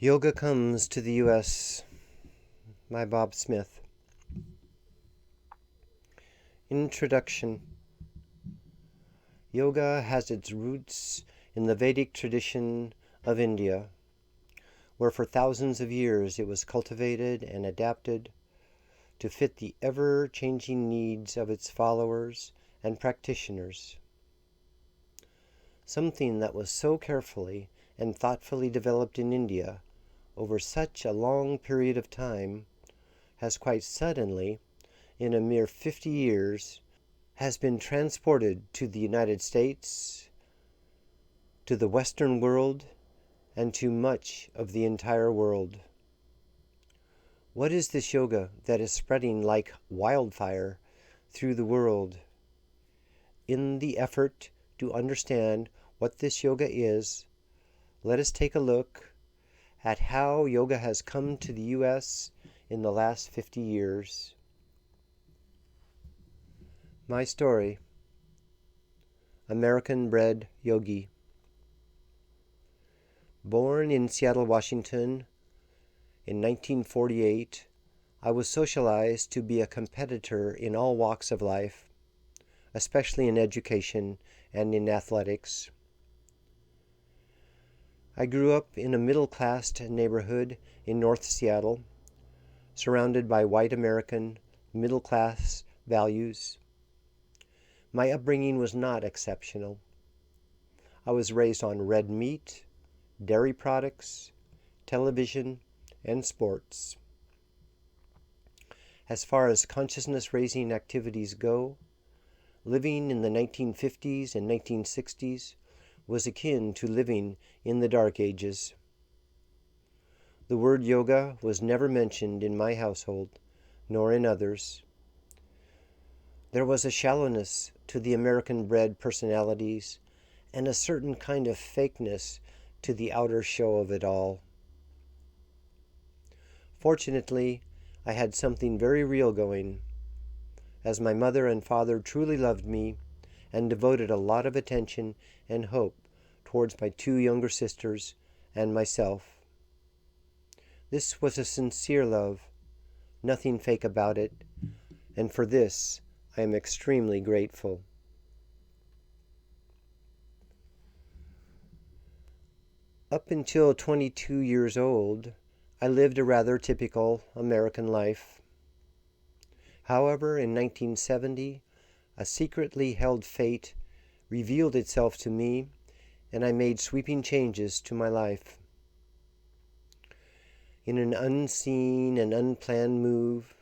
Yoga Comes to the U.S. by Bob Smith. Introduction. Yoga has its roots in the Vedic tradition of India, where for thousands of years it was cultivated and adapted to fit the ever-changing needs of its followers and practitioners. Something that was so carefully and thoughtfully developed in India over such a long period of time has quite suddenly, in a mere 50 years, has been transported to the United States, to the Western world, and to much of the entire world. What is this yoga that is spreading like wildfire through the world? In the effort to understand what this yoga is, let us take a look at how yoga has come to the U.S. in the last 50 years. My story. American-bred yogi. Born in Seattle, Washington in 1948, I was socialized to be a competitor in all walks of life, especially in education and in athletics. I grew up in a middle-class neighborhood in North Seattle, surrounded by white American middle-class values. My upbringing was not exceptional. I was raised on red meat, dairy products, television, and sports. As far as consciousness-raising activities go, living in the 1950s and 1960s was akin to living in the Dark Ages. The word yoga was never mentioned in my household, nor in others. There was a shallowness to the American-bred personalities and a certain kind of fakeness to the outer show of it all. Fortunately, I had something very real going, as my mother and father truly loved me and devoted a lot of attention and hope towards my two younger sisters and myself. This was a sincere love, nothing fake about it, and for this I am extremely grateful. Up until 22 years old, I lived a rather typical American life. However, in 1970, a secretly held fate revealed itself to me, and I made sweeping changes to my life. In an unseen and unplanned move,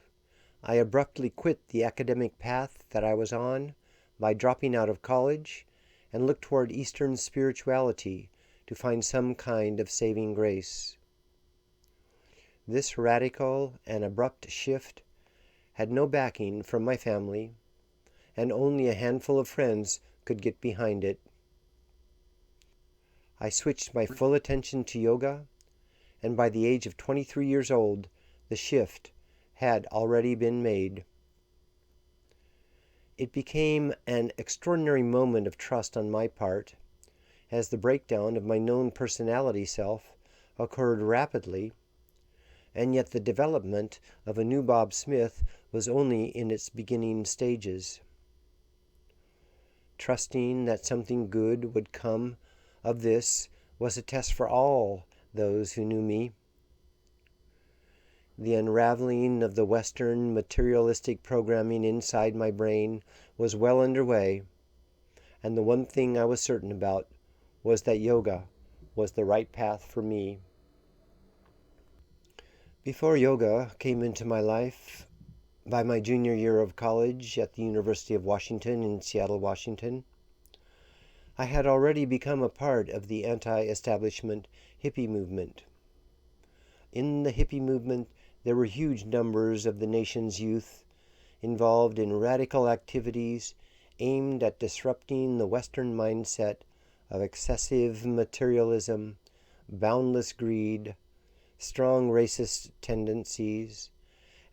I abruptly quit the academic path that I was on by dropping out of college and looked toward Eastern spirituality to find some kind of saving grace. This radical and abrupt shift had no backing from my family, and only a handful of friends could get behind it. I switched my full attention to yoga, and by the age of 23 years old, the shift had already been made. It became an extraordinary moment of trust on my part, as the breakdown of my known personality self occurred rapidly, and yet the development of a new Bob Smith was only in its beginning stages. Trusting that something good would come of this was a test for all those who knew me. The unraveling of the Western materialistic programming inside my brain was well underway, and the one thing I was certain about was that yoga was the right path for me. Before yoga came into my life, by my junior year of college at the University of Washington in Seattle, Washington, I had already become a part of the anti-establishment hippie movement. In the hippie movement, there were huge numbers of the nation's youth involved in radical activities aimed at disrupting the Western mindset of excessive materialism, boundless greed, strong racist tendencies,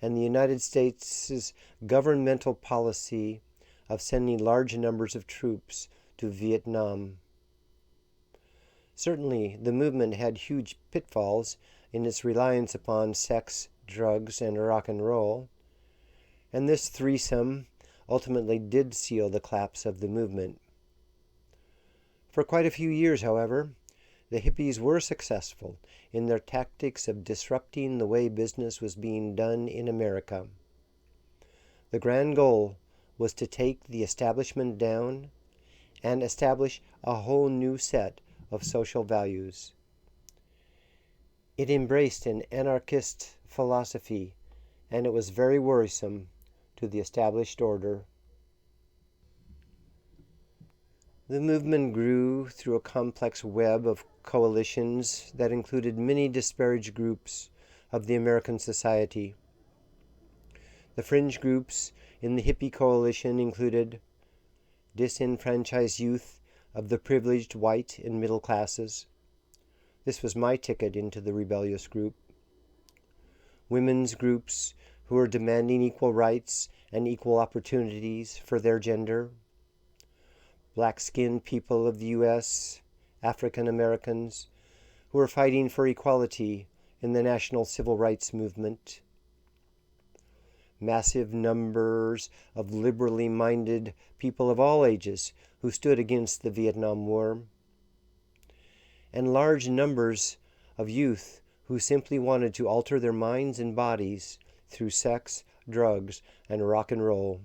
and the United States' governmental policy of sending large numbers of troops to Vietnam. Certainly, the movement had huge pitfalls in its reliance upon sex, drugs, and rock and roll, and this threesome ultimately did seal the collapse of the movement. For quite a few years, however, the hippies were successful in their tactics of disrupting the way business was being done in America. The grand goal was to take the establishment down and establish a whole new set of social values. It embraced an anarchist philosophy, and it was very worrisome to the established order. The movement grew through a complex web of coalitions that included many disparate groups of the American society. The fringe groups in the hippie coalition included disenfranchised youth of the privileged white and middle classes. This was my ticket into the rebellious group. Women's groups who were demanding equal rights and equal opportunities for their gender. Black-skinned people of the U.S., African Americans, who were fighting for equality in the national civil rights movement. Massive numbers of liberally minded people of all ages who stood against the Vietnam War, and large numbers of youth who simply wanted to alter their minds and bodies through sex, drugs, and rock and roll.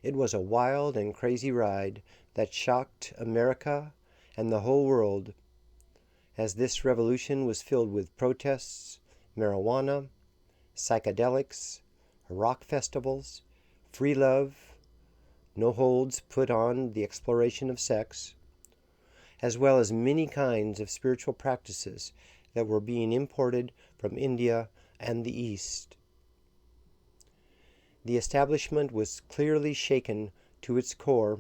It was a wild and crazy ride that shocked America and the whole world, as this revolution was filled with protests, marijuana, psychedelics, rock festivals, free love, no holds put on the exploration of sex, as well as many kinds of spiritual practices that were being imported from India and the East. The establishment was clearly shaken to its core.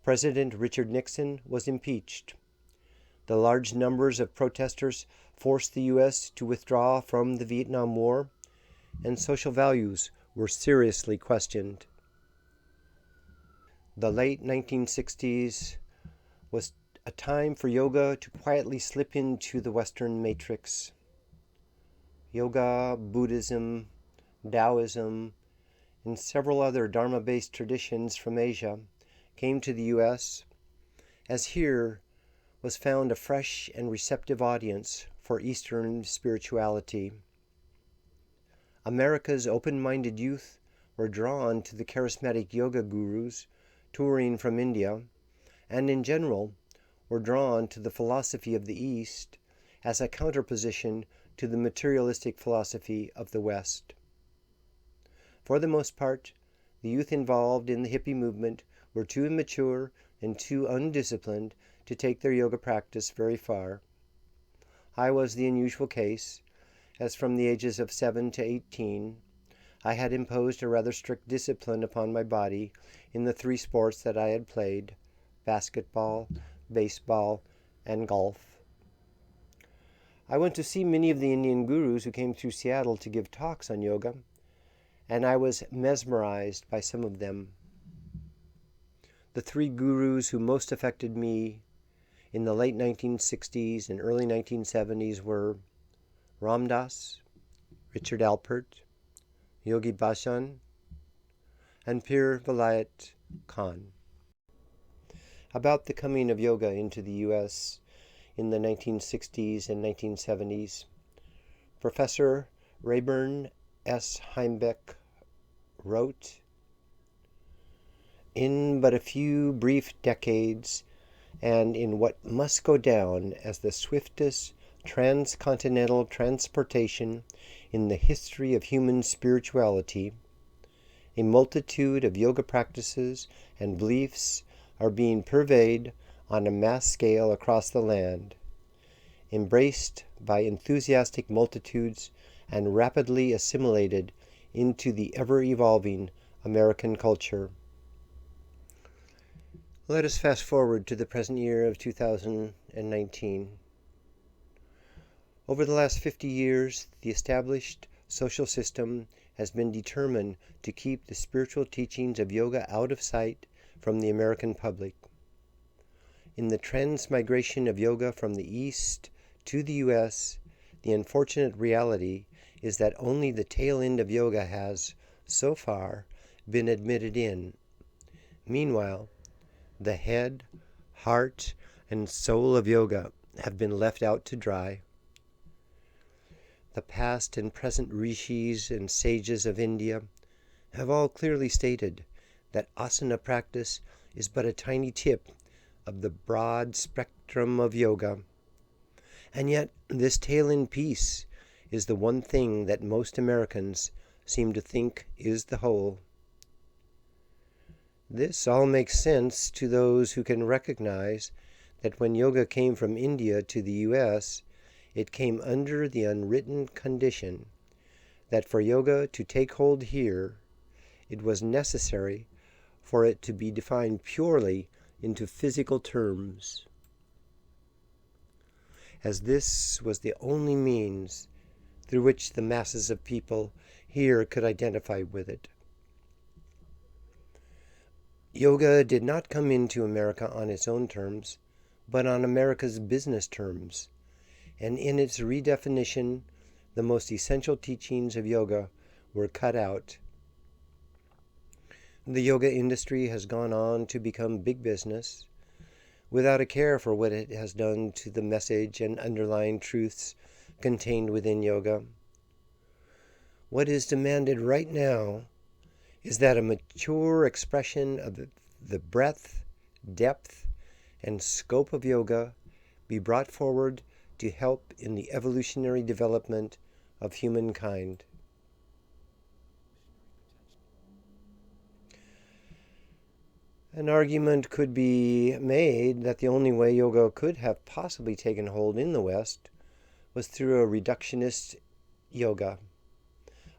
President Richard Nixon was impeached. The large numbers of protesters forced the U.S. to withdraw from the Vietnam War, and social values were seriously questioned. The late 1960s was a time for yoga to quietly slip into the Western matrix. Yoga, Buddhism, Taoism, and several other Dharma-based traditions from Asia came to the U.S., as here was found a fresh and receptive audience for Eastern spirituality. America's open-minded youth were drawn to the charismatic yoga gurus touring from India, and in general were drawn to the philosophy of the East as a counterposition to the materialistic philosophy of the West. For the most part, the youth involved in the hippie movement were too immature and too undisciplined to take their yoga practice very far. I was the unusual case, as from the ages of 7 to 18, I had imposed a rather strict discipline upon my body in the 3 sports that I had played: basketball, baseball, and golf. I went to see many of the Indian gurus who came through Seattle to give talks on yoga, and I was mesmerized by some of them. The 3 gurus who most affected me in the late 1960s and early 1970s were Ram Dass, Richard Alpert, Yogi Bhajan, and Pir Vilayat Khan. About the coming of yoga into the U.S. in the 1960s and 1970s, Professor Rayburn S. Heimbeck wrote, "In but a few brief decades, and in what must go down as the swiftest transcontinental transportation in the history of human spirituality, a multitude of yoga practices and beliefs are being purveyed on a mass scale across the land, embraced by enthusiastic multitudes and rapidly assimilated into the ever-evolving American culture." Let us fast forward to the present year of 2019. Over the last 50 years, the established social system has been determined to keep the spiritual teachings of yoga out of sight from the American public. In the transmigration of yoga from the East to the U.S., the unfortunate reality is that only the tail end of yoga has, so far, been admitted in. Meanwhile, the head, heart, and soul of yoga have been left out to dry. The past and present rishis and sages of India have all clearly stated that asana practice is but a tiny tip of the broad spectrum of yoga. And yet, this tail-end piece is the one thing that most Americans seem to think is the whole. This all makes sense to those who can recognize that when yoga came from India to the U.S., it came under the unwritten condition that for yoga to take hold here, it was necessary for it to be defined purely into physical terms, as this was the only means through which the masses of people here could identify with it. Yoga did not come into America on its own terms, but on America's business terms, and in its redefinition, the most essential teachings of yoga were cut out. The yoga industry has gone on to become big business, without a care for what it has done to the message and underlying truths contained within yoga. What is demanded right now is that a mature expression of the breadth, depth, and scope of yoga be brought forward to help in the evolutionary development of humankind. An argument could be made that the only way yoga could have possibly taken hold in the West was through a reductionist yoga,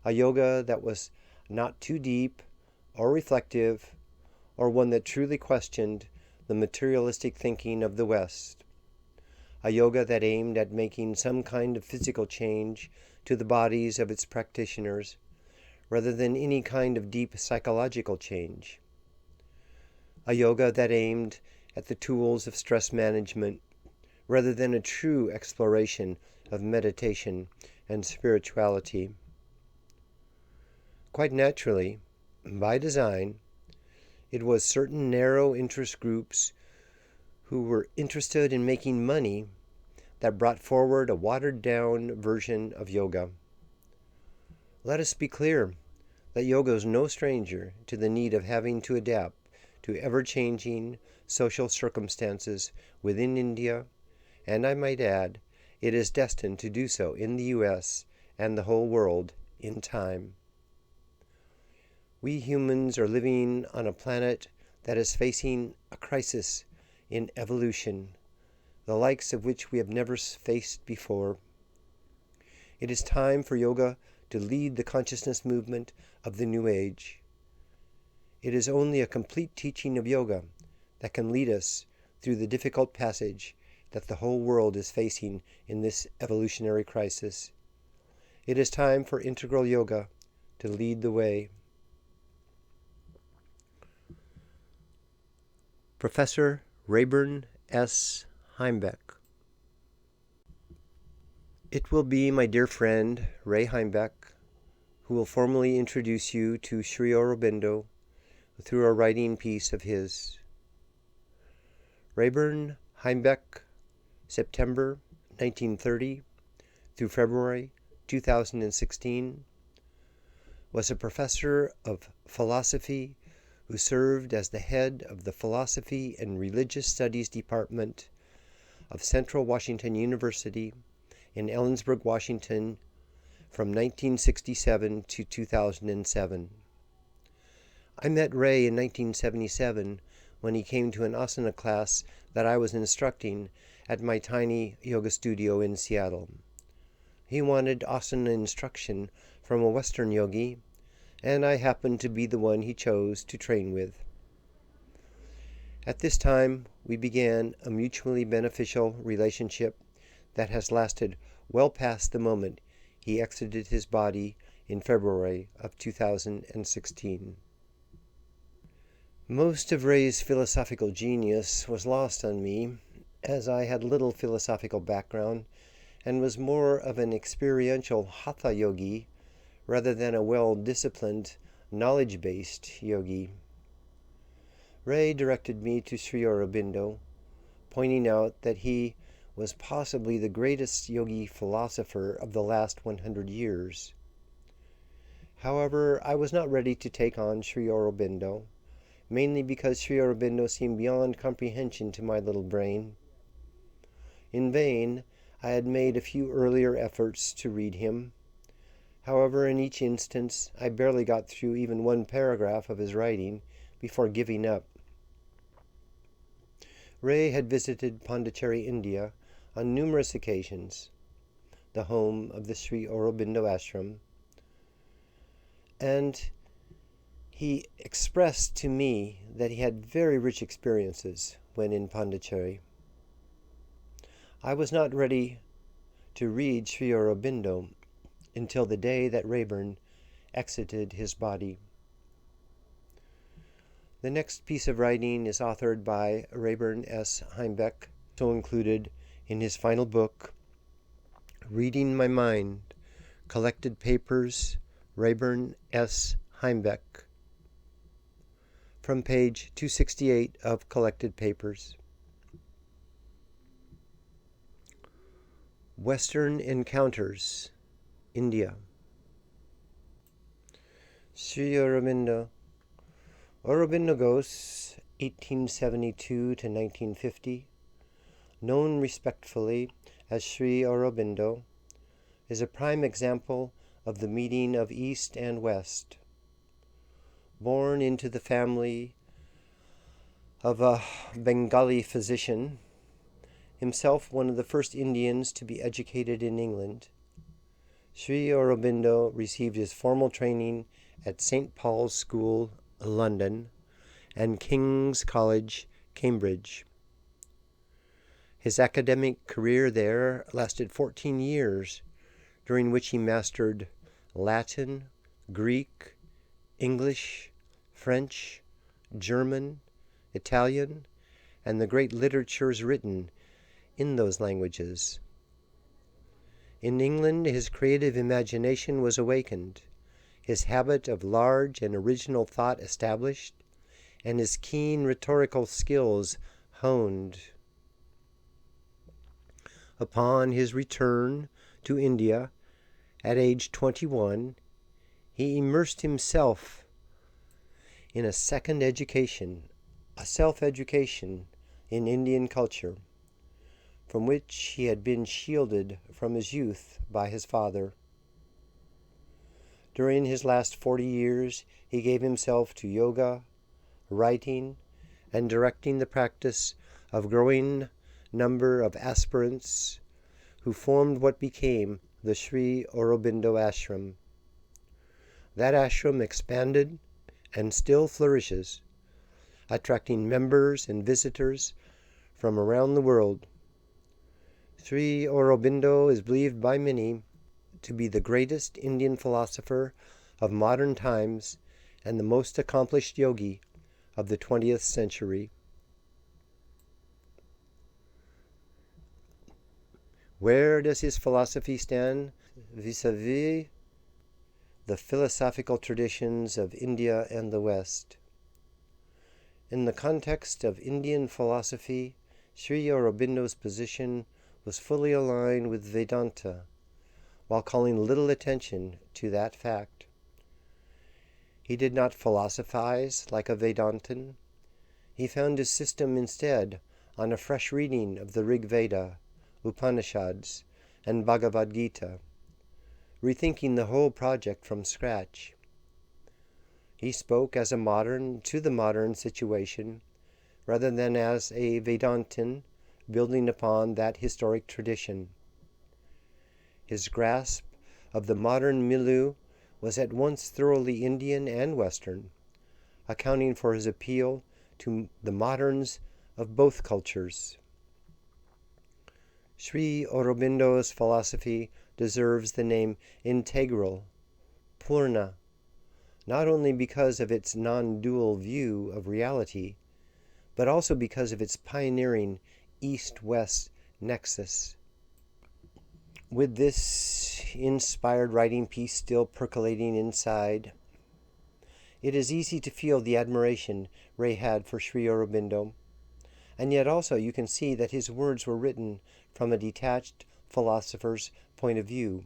a yoga that was not too deep or reflective, or one that truly questioned the materialistic thinking of the West, a yoga that aimed at making some kind of physical change to the bodies of its practitioners, rather than any kind of deep psychological change, a yoga that aimed at the tools of stress management, rather than a true exploration of meditation and spirituality. Quite naturally, by design, it was certain narrow interest groups who were interested in making money that brought forward a watered-down version of yoga. Let us be clear that yoga is no stranger to the need of having to adapt to ever-changing social circumstances within India, and I might add, it is destined to do so in the U.S. and the whole world in time. We humans are living on a planet that is facing a crisis in evolution, the likes of which we have never faced before. It is time for yoga to lead the consciousness movement of the New Age. It is only a complete teaching of yoga that can lead us through the difficult passage that the whole world is facing in this evolutionary crisis. It is time for integral yoga to lead the way. Professor Rayburn S. Heimbeck. It will be my dear friend Rae Heimbeck who will formally introduce you to Sri Aurobindo through a writing piece of his. Rayburn Heimbeck, September 1930 through February 2016, was a professor of philosophy who served as the head of the Philosophy and Religious Studies Department of Central Washington University in Ellensburg, Washington, from 1967 to 2007. I met Rae in 1977 when he came to an asana class that I was instructing at my tiny yoga studio in Seattle. He wanted asana instruction from a Western yogi, and I happened to be the one he chose to train with. At this time, we began a mutually beneficial relationship that has lasted well past the moment he exited his body in February of 2016. Most of Rae's philosophical genius was lost on me, as I had little philosophical background and was more of an experiential hatha yogi rather than a well-disciplined, knowledge-based yogi. Rae directed me to Sri Aurobindo, pointing out that he was possibly the greatest yogi philosopher of the last 100 years. However, I was not ready to take on Sri Aurobindo, mainly because Sri Aurobindo seemed beyond comprehension to my little brain. In vain, I had made a few earlier efforts to read him. However, in each instance, I barely got through even one paragraph of his writing before giving up. Rae had visited Pondicherry, India, on numerous occasions, the home of the Sri Aurobindo ashram, and he expressed to me that he had very rich experiences when in Pondicherry. I was not ready to read Sri Aurobindo until the day that Raeburn exited his body. The next piece of writing is authored by Raeburn S. Heimbeck, so included in his final book, Reading My Mind, Collected Papers, Raeburn S. Heimbeck, from page 268 of Collected Papers. Western Encounters, India. Sri Aurobindo. Aurobindo Ghose, 1872 to 1950, known respectfully as Sri Aurobindo, is a prime example of the meeting of East and West. Born into the family of a Bengali physician, himself one of the first Indians to be educated in England, Sri Aurobindo received his formal training at St. Paul's School, London, and King's College, Cambridge. His academic career there lasted 14 years, during which he mastered Latin, Greek, English, French, German, Italian, and the great literatures written in those languages. In England, his creative imagination was awakened, his habit of large and original thought established, and his keen rhetorical skills honed. Upon his return to India at age 21, he immersed himself in a second education, a self-education in Indian culture, from which he had been shielded from his youth by his father. During his last 40 years, he gave himself to yoga, writing, and directing the practice of growing number of aspirants who formed what became the Sri Aurobindo ashram. That ashram expanded and still flourishes, attracting members and visitors from around the world. Sri Aurobindo is believed by many to be the greatest Indian philosopher of modern times and the most accomplished yogi of the 20th century. Where does his philosophy stand vis-a-vis the philosophical traditions of India and the West? In the context of Indian philosophy, Sri Aurobindo's position was fully aligned with Vedanta, while calling little attention to that fact. He did not philosophize like a Vedantin. He found his system instead on a fresh reading of the Rig Veda, Upanishads, and Bhagavad Gita, rethinking the whole project from scratch. He spoke as a modern to the modern situation, rather than as a Vedantin building upon that historic tradition. His grasp of the modern milieu was at once thoroughly Indian and Western, accounting for his appeal to the moderns of both cultures. Sri Aurobindo's philosophy deserves the name integral, purna, not only because of its non-dual view of reality, but also because of its pioneering East-West nexus. With this inspired writing piece still percolating inside, it is easy to feel the admiration Rae had for Sri Aurobindo, and yet also you can see that his words were written from a detached philosopher's point of view.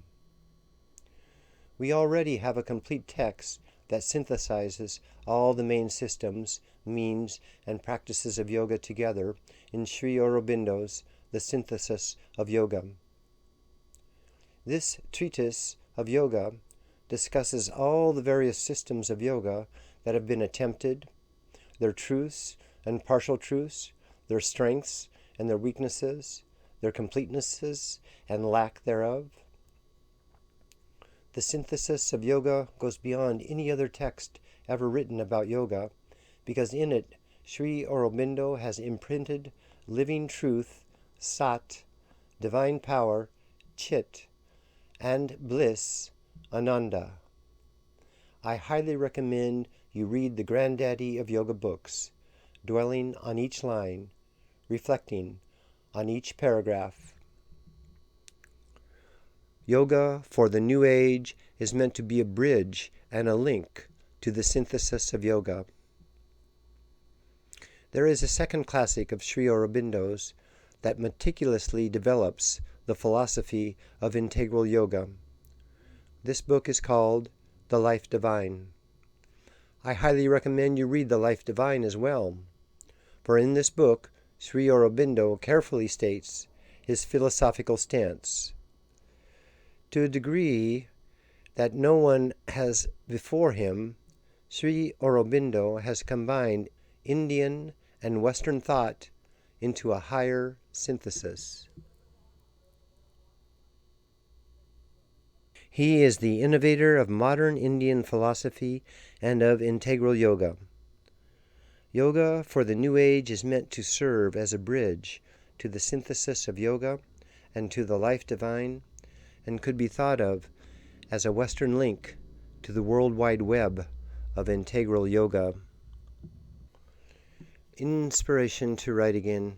We already have a complete text that synthesizes all the main systems, means, and practices of yoga together in Sri Aurobindo's The Synthesis of Yoga. This treatise of yoga discusses all the various systems of yoga that have been attempted, their truths and partial truths, their strengths and their weaknesses, their completenesses and lack thereof. The Synthesis of Yoga goes beyond any other text ever written about yoga, because in it Sri Aurobindo has imprinted living truth, Sat, divine power, Chit, and bliss, Ananda. I highly recommend you read the granddaddy of yoga books, dwelling on each line, reflecting on each paragraph. Yoga for the New Age is meant to be a bridge and a link to the Synthesis of Yoga. There is a second classic of Sri Aurobindo's that meticulously develops the philosophy of integral yoga. This book is called The Life Divine. I highly recommend you read The Life Divine as well, for in this book Sri Aurobindo carefully states his philosophical stance. To a degree that no one has before him, Sri Aurobindo has combined Indian and Western thought into a higher synthesis. He is the innovator of modern Indian philosophy and of integral yoga. Yoga for the New Age is meant to serve as a bridge to the Synthesis of Yoga and to the Life Divine, and could be thought of as a Western link to the World Wide Web of integral yoga. Inspiration to write again.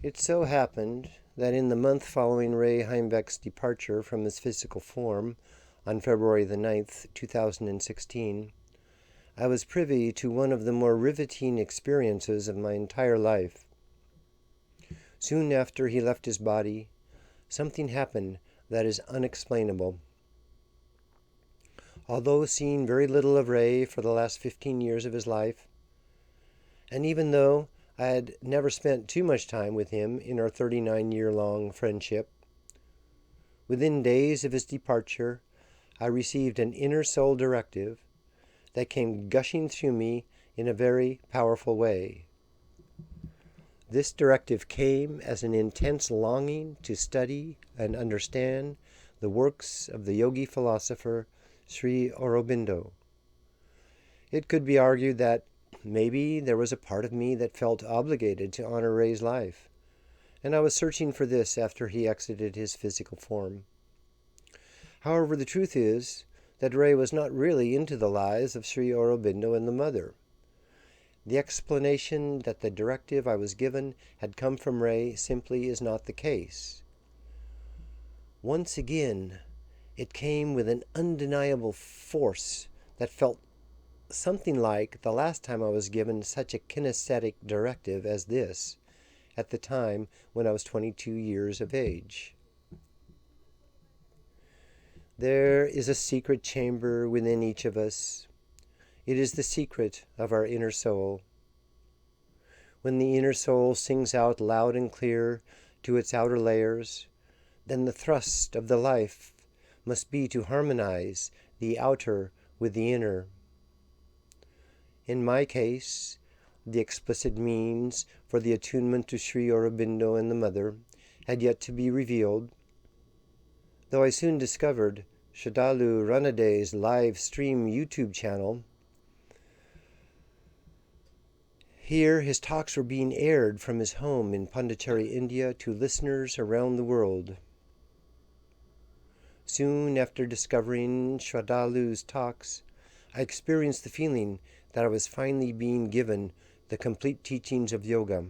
It so happened that in the month following Rae Heimbeck's departure from his physical form on February the 9th, 2016, I was privy to one of the more riveting experiences of my entire life. Soon after he left his body, something happened that is unexplainable. Although seeing very little of Rae for the last 15 years of his life, and even though I had never spent too much time with him in our 39-year-long friendship, within days of his departure, I received an inner soul directive that came gushing through me in a very powerful way. This directive came as an intense longing to study and understand the works of the yogi philosopher Sri Aurobindo. It could be argued that maybe there was a part of me that felt obligated to honor Rae's life, and I was searching for this after he exited his physical form. However, the truth is that Rae was not really into the lives of Sri Aurobindo and the mother. The explanation that the directive I was given had come from Rae simply is not the case. Once again, it came with an undeniable force that felt something like the last time I was given such a kinesthetic directive as this, at the time when I was 22 years of age. There is a secret chamber within each of us. It is the secret of our inner soul. When the inner soul sings out loud and clear to its outer layers, then the thrust of the life must be to harmonize the outer with the inner. In my case, the explicit means for the attunement to Sri Aurobindo and the mother had yet to be revealed, though I soon discovered Sraddhalu Ranade's live stream YouTube channel. Here his talks were being aired from his home in Pondicherry, India, to listeners around the world. Soon after discovering Sraddhalu's talks, I experienced the feeling that I was finally being given the complete teachings of yoga.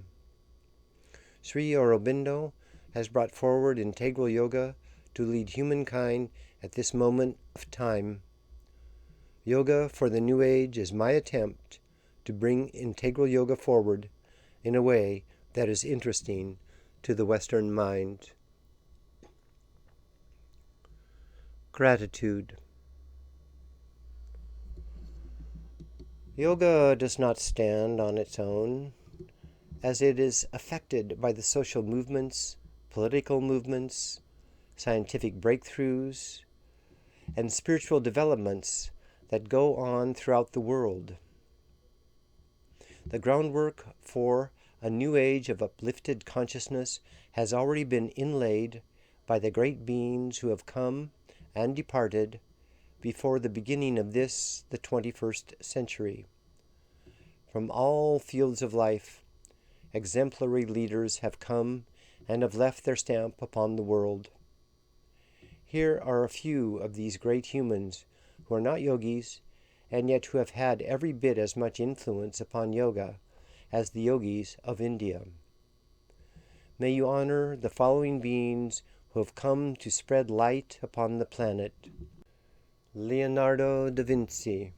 Sri Aurobindo has brought forward integral yoga to lead humankind at this moment of time. Yoga for the New Age is my attempt to bring integral yoga forward in a way that is interesting to the Western mind. Gratitude. Yoga does not stand on its own, as it is affected by the social movements, political movements, scientific breakthroughs, and spiritual developments that go on throughout the world. The groundwork for a new age of uplifted consciousness has already been inlaid by the great beings who have come and departed before the beginning of this, the 21st century. From all fields of life, exemplary leaders have come and have left their stamp upon the world. Here are a few of these great humans who are not yogis, and yet who have had every bit as much influence upon yoga as the yogis of India. May you honor the following beings who have come to spread light upon the planet. Leonardo da Vinci,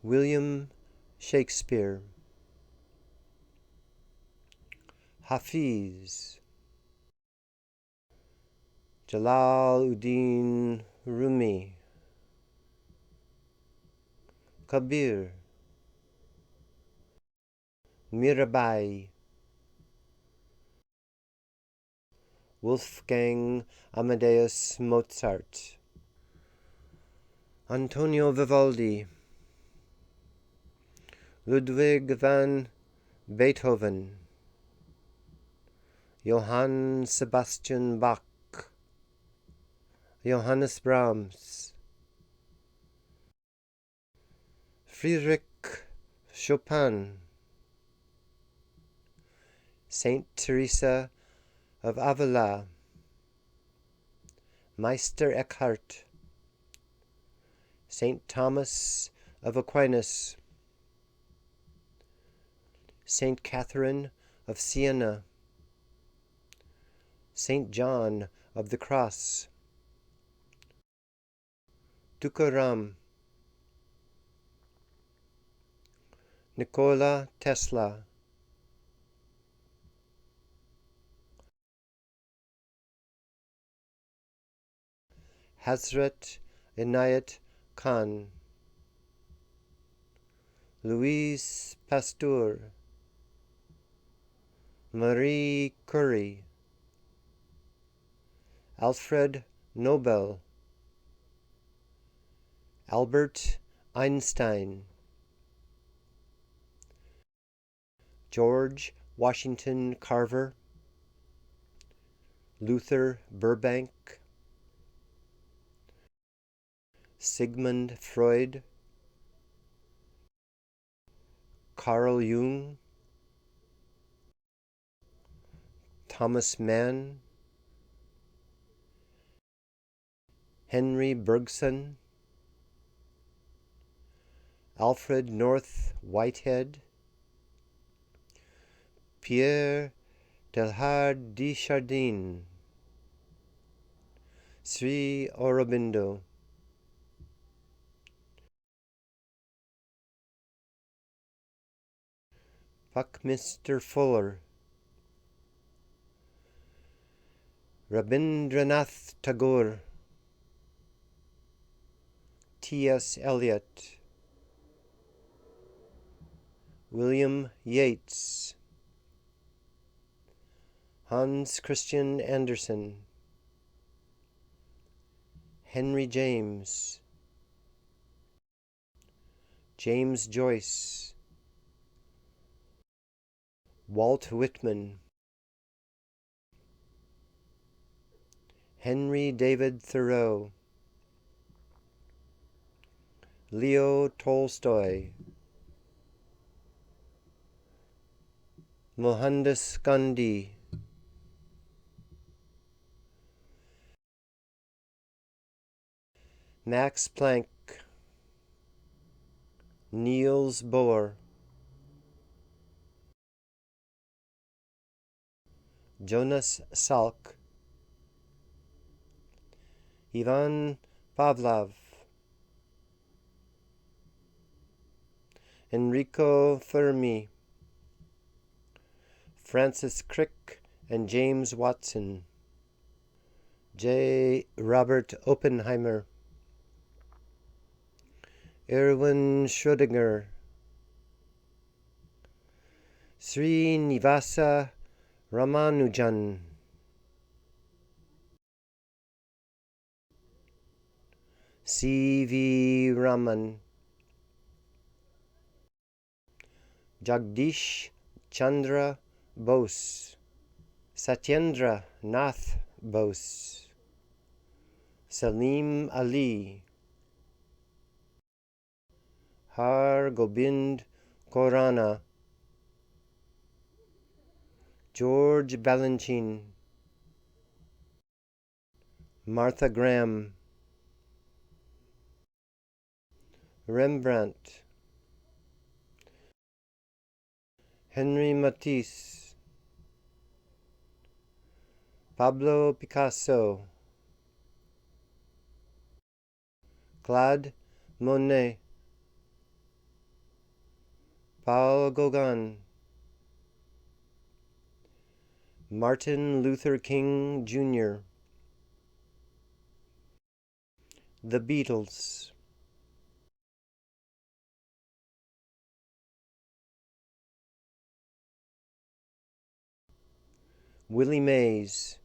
William Shakespeare, Hafiz, Jalaluddin Rumi, Kabir, Mirabai, Wolfgang Amadeus Mozart, Antonio Vivaldi, Ludwig van Beethoven, Johann Sebastian Bach, Johannes Brahms, Friedrich Chopin, Saint Teresa of Avila, Meister Eckhart, Saint Thomas of Aquinas, Saint Catherine of Siena, Saint John of the Cross, Tukaram, Nikola Tesla, Hazrat Inayat Khan, Louis Pasteur, Marie Curie, Alfred Nobel, Albert Einstein, George Washington Carver, Luther Burbank, Sigmund Freud, Carl Jung, Thomas Mann, Henri Bergson, Alfred North Whitehead, Pierre Teilhard de Chardin, Sri Aurobindo, Buckminster Fuller, Rabindranath Tagore, T.S. Eliot, William Yeats, Hans Christian Andersen, Henry James, James Joyce, Walt Whitman, Henry David Thoreau, Leo Tolstoy, Mohandas Gandhi, Max Planck, Niels Bohr, Jonas Salk, Ivan Pavlov, Enrico Fermi, Francis Crick and James Watson, J. Robert Oppenheimer, Erwin Schrodinger, Srinivasa Ramanujan, C.V. Raman, Jagdish Chandra Bose, Satyendra Nath Bose, Salim Ali, Har Gobin Khorana, George Balanchine, Martha Graham, Rembrandt, Henri Matisse, Pablo Picasso, Claude Monet, Paul Gauguin, Martin Luther King Jr., The Beatles, Willie Mays,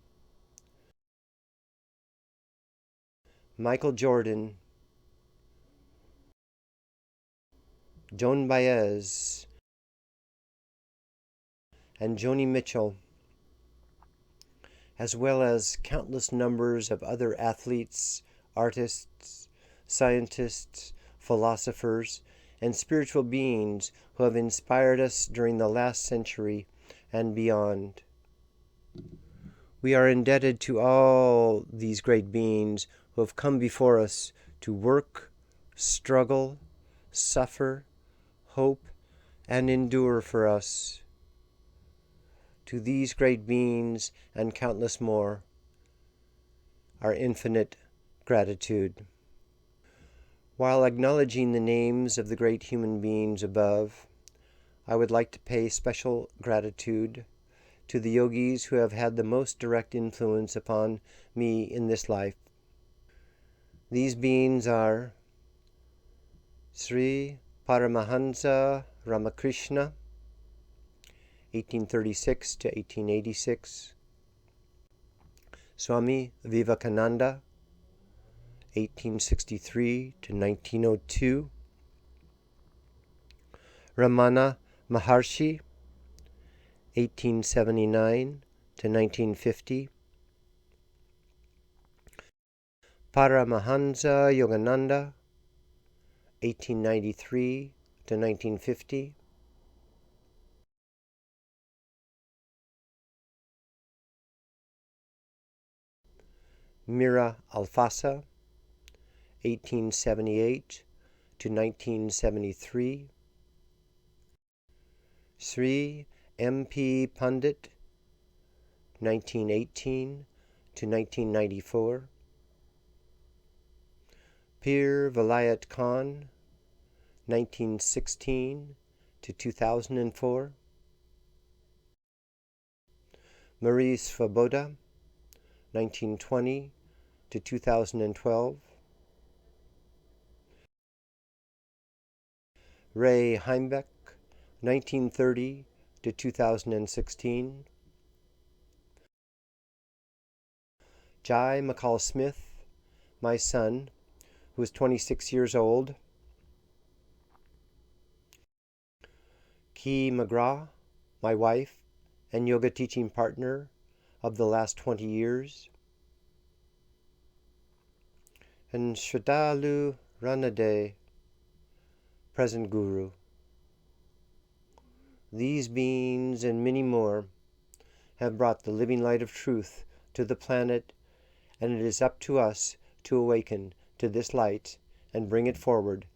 Michael Jordan, Joan Baez, and Joni Mitchell, as well as countless numbers of other athletes, artists, scientists, philosophers, and spiritual beings who have inspired us during the last century and beyond. We are indebted to all these great beings who have come before us to work, struggle, suffer, hope, and endure for us. To these great beings and countless more, our infinite gratitude. While acknowledging the names of the great human beings above, I would like to pay special gratitude to the yogis who have had the most direct influence upon me in this life. These beings are Sri Paramahansa Ramakrishna, 1836 to 1886, Swami Vivekananda, 1863 to 1902, Ramana Maharshi, 1879 to 1950, Paramahansa Yogananda, 1893 to 1950, Mira Alfassa, 1878 to 1973, Sri M.P. Pandit, 1918 to 1994, Pir Vilayat Khan, 1916 to 2004, Marie Svoboda, 1920 to 2012, Rae Heimbeck, 1930 to 2016, Jai McCall Smith, my son, who is 26 years old, Kee McGraw, my wife and yoga teaching partner of the last 20 years, and Sraddhalu Ranade, present guru. These beings and many more have brought the living light of truth to the planet, and it is up to us to awaken to this light and bring it forward